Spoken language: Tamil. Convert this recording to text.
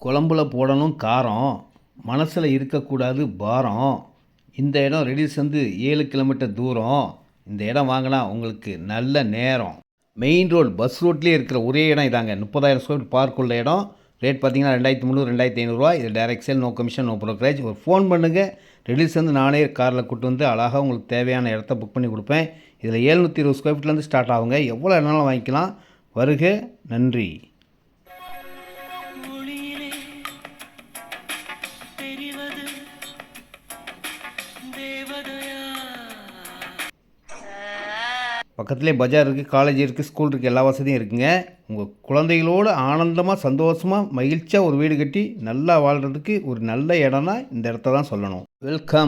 குழம்புல போடணும் காரம், மனசில் இருக்கக்கூடாது பாரம். இந்த இடம் ரெடில்ஸ் 7 கிலோமீட்டர் தூரம். இந்த இடம் வாங்கினா உங்களுக்கு நல்ல நேரம். மெயின் ரோடு பஸ் ரோட்லேயே இருக்கிற ஒரே இடம் இதாங்க. 30,000 ஸ்கொயர் ஃபீட் பார்க் உள்ள இடம். ரேட் பார்த்தீங்கன்னா 2300 2500 இது direct sale, no commission, no brokerage. ஒரு ஃபோன் பண்ணுங்கள். ரெடில்ஸ் நானே காரில் கூட்டு வந்து அழகாக உங்களுக்கு தேவையான இடத்த புக் பண்ணி கொடுப்பேன். இதில் 720 ஸ்கொயர் ஃபீட்லேருந்து ஸ்டார்ட் ஆகுங்க. எவ்வளோ இடம்னாலும் வாங்கிக்கலாம். வருக, நன்றி. பக்கத்துலேயே பஜார் இருக்குது, காலேஜ் இருக்குது, ஸ்கூல் இருக்குது, எல்லா வசதியும் இருக்குங்க. உங்கள் குழந்தைகளோடு ஆனந்தமாக சந்தோஷமாக மகிழ்ச்சியாக ஒரு வீடு கட்டி நல்லா வாழ்கிறதுக்கு ஒரு நல்ல இடம்னா இந்த இடத்த தான் சொல்லணும். வெல்கம்.